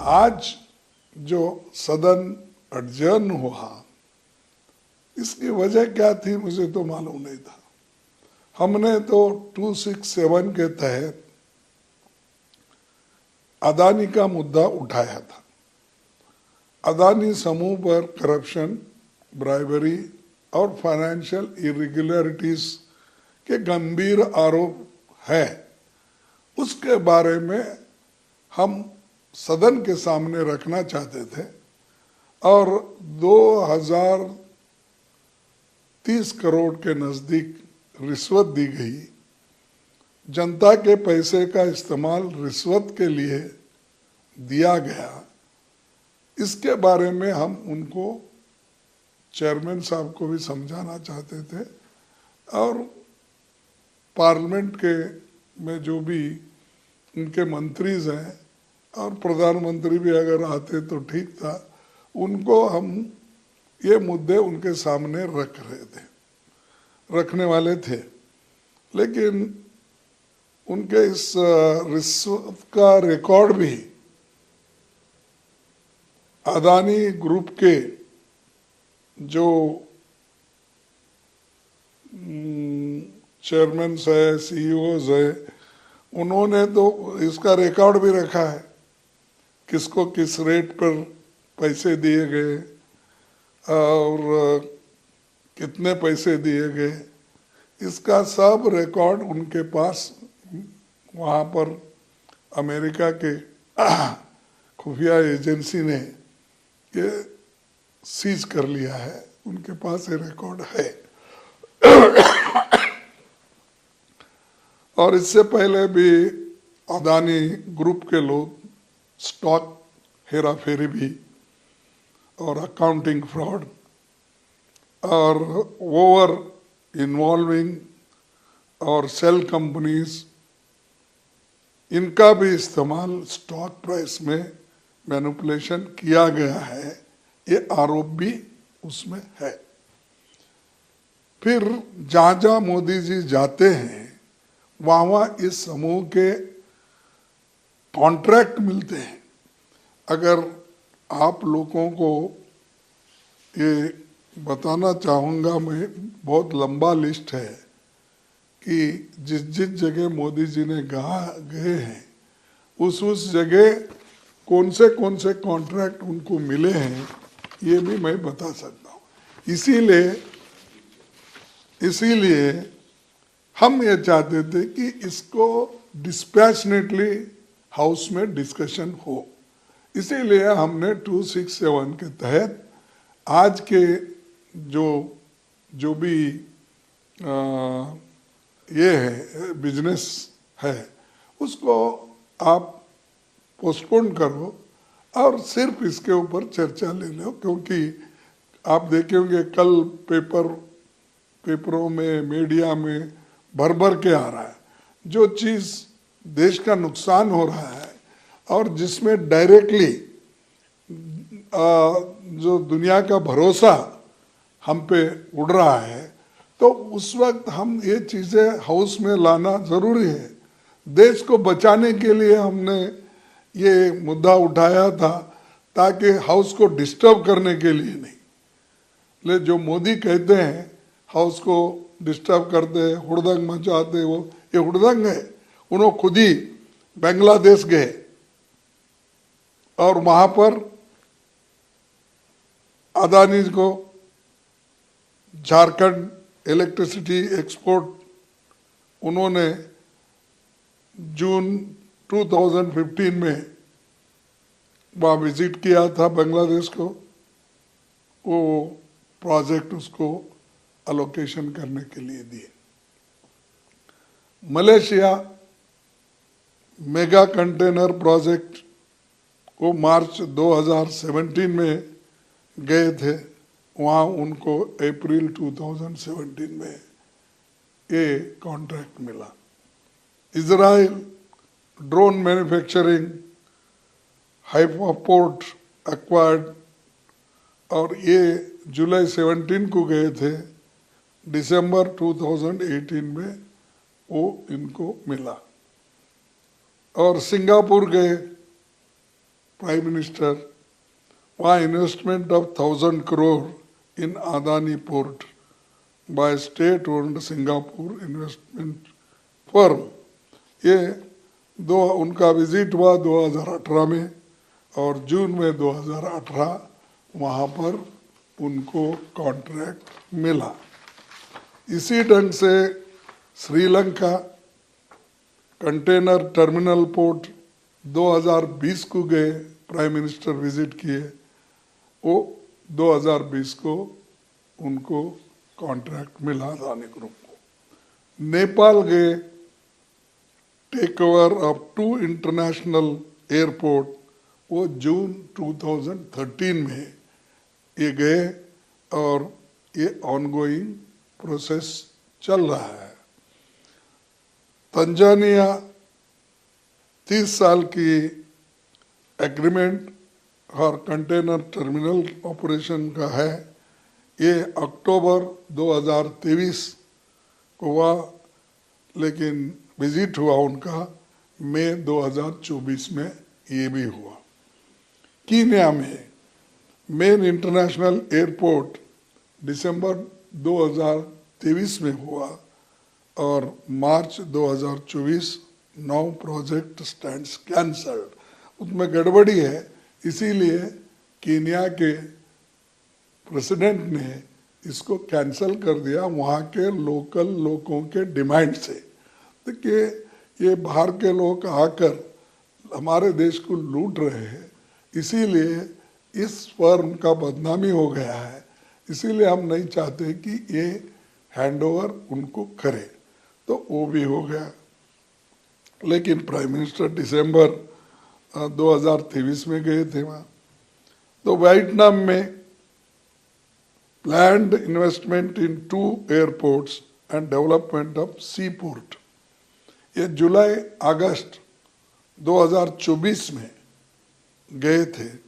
आज जो सदन अडजर्न हुआ, इसकी वजह क्या थी मुझे तो मालूम नहीं था। हमने तो 267 के तहत अदानी का मुद्दा उठाया था। अदानी समूह पर करप्शन, ब्राइबरी और फाइनेंशियल इरेगुलरिटीज के गंभीर आरोप है। उसके बारे में हम सदन के सामने रखना चाहते थे और 2030 करोड़ के नजदीक रिश्वत दी गई। जनता के पैसे का इस्तेमाल रिश्वत के लिए दिया गया। इसके बारे में हम उनको, चेयरमैन साहब को भी समझाना चाहते थे और पार्लियामेंट के में जो भी उनके मंत्रीज हैं और प्रधानमंत्री भी अगर आते तो ठीक था, उनको हम ये मुद्दे उनके सामने रखने वाले थे। लेकिन उनके इस रिश्वत का रिकॉर्ड भी अदानी ग्रुप के जो चेयरमैन है, सीईओज है, उन्होंने तो इसका रिकॉर्ड भी रखा है, किसको किस रेट पर पैसे दिए गए और कितने पैसे दिए गए। इसका सब रिकॉर्ड उनके पास वहाँ पर अमेरिका के खुफिया एजेंसी ने ये सीज कर लिया है, उनके पास ये रिकॉर्ड है। और इससे पहले भी अदानी ग्रुप के लोग स्टॉक हेरा फेरी भी और अकाउंटिंग फ्रॉड और ओवर इन्वॉल्विंग और सेल कंपनीज, इनका भी इस्तेमाल स्टॉक प्राइस में मैनिपुलेशन किया गया है, ये आरोप भी उसमें है। फिर जहाँ जहाँ मोदी जी जाते हैं वहाँ इस समूह के कॉन्ट्रैक्ट मिलते हैं। अगर आप लोगों को ये बताना चाहूँगा मैं, बहुत लंबा लिस्ट है कि जिस जिस जगह मोदी जी ने गए हैं उस जगह कौन से कॉन्ट्रैक्ट उनको मिले हैं, ये भी मैं बता सकता हूँ। इसीलिए हम ये चाहते थे कि इसको डिस्पैशनेटली हाउस में डिस्कशन हो। इसीलिए हमने 267 के तहत आज के जो भी ये है बिजनेस है, उसको आप पोस्टपोन करो और सिर्फ इसके ऊपर चर्चा ले लो। क्योंकि आप देखेंगे कल पेपरों में, मीडिया में भर के आ रहा है, जो चीज़ देश का नुकसान हो रहा है और जिसमें डायरेक्टली जो दुनिया का भरोसा हम पे उड़ रहा है, तो उस वक्त हम ये चीज़ें हाउस में लाना ज़रूरी है। देश को बचाने के लिए हमने ये मुद्दा उठाया था, ताकि हाउस को डिस्टर्ब करने के लिए नहीं। ले जो मोदी कहते हैं हाउस को डिस्टर्ब करते हैं, हुड़दंग मचाते, वो ये हुड़दंग है। उन्होंने खुद ही बांग्लादेश गए और वहाँ पर अदानी को झारखंड इलेक्ट्रिसिटी एक्सपोर्ट उन्होंने जून 2015 में वहाँ विजिट किया था बांग्लादेश को, वो प्रोजेक्ट उसको अलोकेशन करने के लिए दिए। मलेशिया मेगा कंटेनर प्रोजेक्ट को मार्च 2017 में गए थे, वहाँ उनको अप्रैल 2017 में ये कॉन्ट्रैक्ट मिला। इजराइल ड्रोन मैन्युफैक्चरिंग हाइपोपोर्ट एक्वायर्ड, और ये जुलाई 17 को गए थे, दिसंबर 2018 में वो इनको मिला। और सिंगापुर गए प्राइम मिनिस्टर, वहाँ investment of 1000 crore in Adani port by state owned Singapore investment firm. ये उनका विजिट हुआ 2018 में और जून में 2018 वहाँ पर उनको कॉन्ट्रैक्ट मिला। इसी ढंग से श्रीलंका कंटेनर टर्मिनल पोर्ट 2020 को गए, प्राइम मिनिस्टर विजिट किए, वो 2020 को उनको कॉन्ट्रैक्ट मिला अदानी ग्रुप को। नेपाल गए, take over of 2 international airport, वो जून 2013 में ये गए और ये ऑनगोइंग प्रोसेस चल रहा है। तंजानिया 30 साल की एग्रीमेंट और कंटेनर टर्मिनल ऑपरेशन का है, ये अक्टूबर 2023 को हुआ, लेकिन विजिट हुआ उनका मई 2024 में ये भी हुआ। कीनिया में मेन इंटरनेशनल एयरपोर्ट दिसंबर 2023 में हुआ और मार्च 2024 9 प्रोजेक्ट स्टैंड्स कैंसल्ड। उसमें गड़बड़ी है, इसीलिए कीनिया के प्रेसिडेंट ने इसको कैंसल कर दिया वहाँ के लोकल लोगों के डिमांड से। देखिए, ये बाहर के लोग आकर हमारे देश को लूट रहे हैं, इसीलिए इस फर्म का बदनामी हो गया है, इसीलिए हम नहीं चाहते कि ये हैंडओवर उनको करे, तो वो भी हो गया। लेकिन प्राइम मिनिस्टर दिसंबर 2023 में गए थे वहाँ। तो वियतनाम में planned investment in 2 airports and development of sea port, ये जुलाई अगस्त 2024 में गए थे,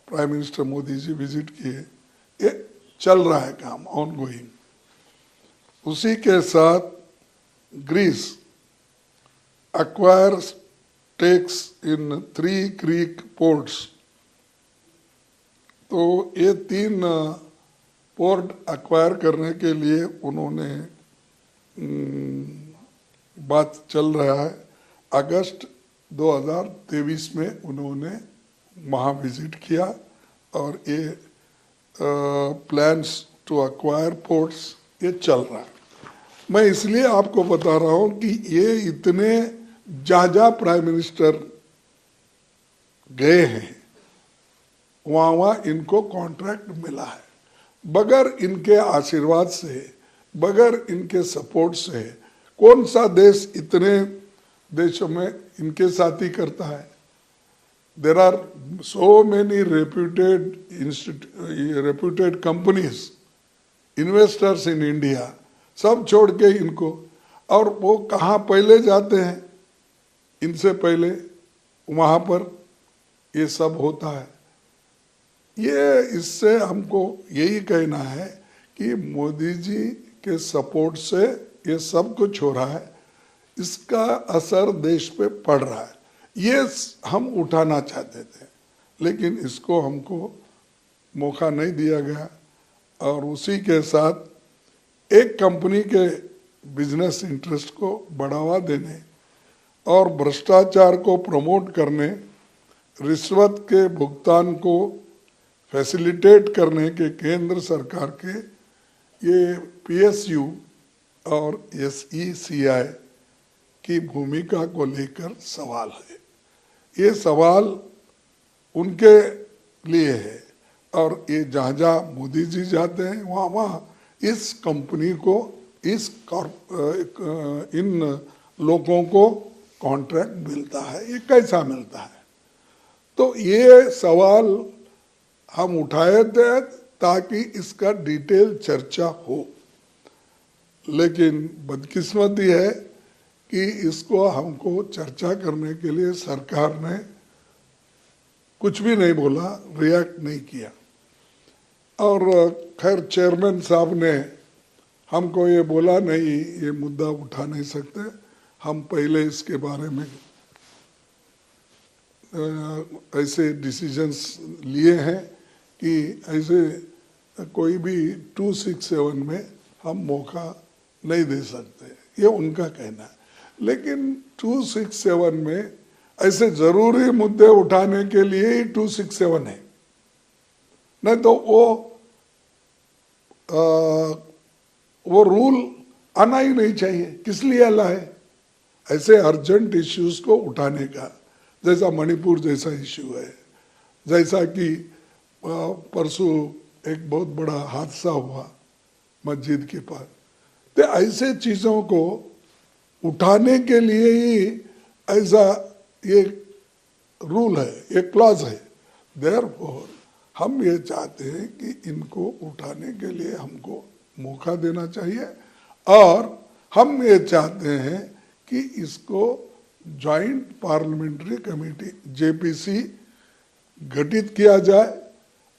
prime minister Modi ji visit किए। ये चल रहा है काम, ऑनगोइंग। उसी के साथ Greece acquire stakes in 3 Greek ports, तो ये 3 पोर्ट एक्वायर करने के लिए उन्होंने बात चल रहा है। अगस्त 2023 में उन्होंने वहाँ विजिट किया और ये प्लान्स टू एक्वायर पोर्ट्स ये चल रहा है। मैं इसलिए आपको बता रहा हूँ कि ये इतने जहाँ प्राइम मिनिस्टर गए हैं वहाँ इनको कॉन्ट्रैक्ट मिला है। बगैर इनके आशीर्वाद से, बगैर इनके सपोर्ट से कौन सा देश इतने देशों में इनके साथ ही करता है। There are so many reputed companies, investors in India, सब छोड़ के इनको, और वो कहाँ पहले जाते हैं, इनसे पहले वहाँ पर ये सब होता है। ये इससे हमको यही कहना है कि मोदी जी के सपोर्ट से ये सब कुछ हो रहा है, इसका असर देश पे पड़ रहा है। ये हम उठाना चाहते थे, लेकिन इसको हमको मौका नहीं दिया गया। और उसी के साथ एक कंपनी के बिजनेस इंटरेस्ट को बढ़ावा देने और भ्रष्टाचार को प्रमोट करने, रिश्वत के भुगतान को फैसिलिटेट करने के केंद्र सरकार के ये पीएसयू और एसईसीआई की भूमिका को लेकर सवाल है। ये सवाल उनके लिए है, और ये जहाँ जहाँ मोदी जी जाते हैं वहाँ वहाँ इस कंपनी को, इन लोगों को कॉन्ट्रैक्ट मिलता है। ये कैसा मिलता है? तो ये सवाल हम उठाए थे ताकि इसका डिटेल चर्चा हो, लेकिन बदकिस्मती है कि इसको हमको चर्चा करने के लिए सरकार ने कुछ भी नहीं बोला, रिएक्ट नहीं किया। और खैर चेयरमैन साहब ने हमको ये बोला, नहीं ये मुद्दा उठा नहीं सकते, हम पहले इसके बारे में ऐसे डिसीजंस लिए हैं कि ऐसे कोई भी 267 में हम मौका नहीं दे सकते, ये उनका कहना है। लेकिन 267 में ऐसे जरूरी मुद्दे उठाने के लिए ही 267 है, नहीं तो वो रूल आना ही नहीं चाहिए। किस लिए आना है? ऐसे अर्जेंट इश्यूज को उठाने का, जैसा मणिपुर जैसा इश्यू है, जैसा कि परसों एक बहुत बड़ा हादसा हुआ मस्जिद के पास, तो ऐसे चीज़ों को उठाने के लिए ही ऐसा ये रूल है, ये क्लॉज है। देयरफॉर हम ये चाहते हैं कि इनको उठाने के लिए हमको मौका देना चाहिए, और हम ये चाहते हैं कि इसको जॉइंट पार्लियामेंट्री कमेटी जेपीसी गठित किया जाए,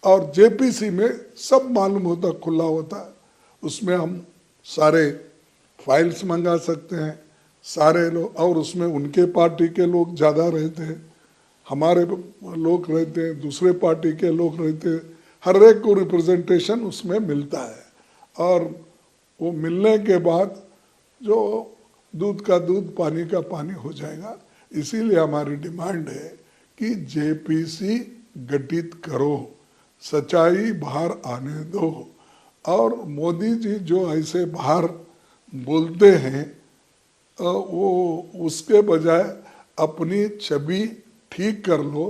और जेपीसी में सब मालूम होता, खुला होता, उसमें हम सारे फाइल्स मंगा सकते हैं, सारे लोग, और उसमें उनके पार्टी के लोग ज़्यादा रहते हैं, हमारे लोग रहते हैं, दूसरे पार्टी के लोग रहते हैं, हर एक को रिप्रेजेंटेशन उसमें मिलता है। और वो मिलने के बाद जो दूध का दूध पानी का पानी हो जाएगा। इसीलिए हमारी डिमांड है कि जेपीसी गठित करो, सच्चाई बाहर आने दो, और मोदी जी जो ऐसे बाहर बोलते हैं वो उसके बजाय अपनी छवि ठीक कर लो।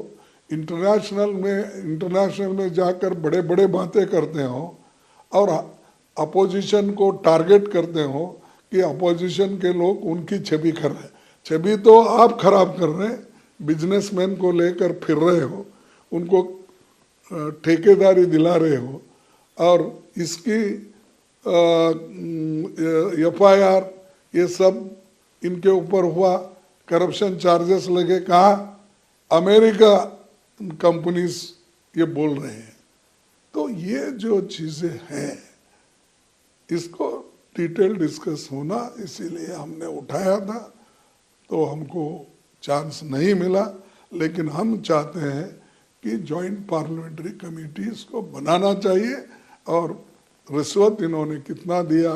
इंटरनेशनल में जाकर बड़े बड़े बातें करते हो और अपोजिशन को टारगेट करते हो कि अपोजिशन के लोग उनकी छवि कर रहे हैं। छवि तो आप खराब कर रहे हैं, बिजनेसमैन को लेकर फिर रहे हो, उनको ठेकेदारी दिला रहे हो, और इसकी FIR ये सब इनके ऊपर हुआ, करप्शन चार्जेस लगे, कहाँ? अमेरिका कंपनीज ये बोल रहे हैं। तो ये जो चीज़ें हैं इसको डिटेल डिस्कस होना, इसीलिए हमने उठाया था, तो हमको चांस नहीं मिला। लेकिन हम चाहते हैं कि जॉइंट पार्लियामेंट्री कमेटी इसको बनाना चाहिए, और रिश्वत इन्होंने कितना दिया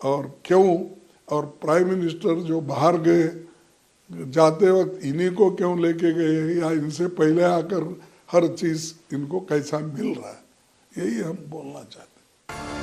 और क्यों, और प्राइम मिनिस्टर जो बाहर गए जाते वक्त इन्हीं को क्यों लेके गए, या इनसे पहले आकर हर चीज़ इनको कैसा मिल रहा है, यही हम बोलना चाहते हैं।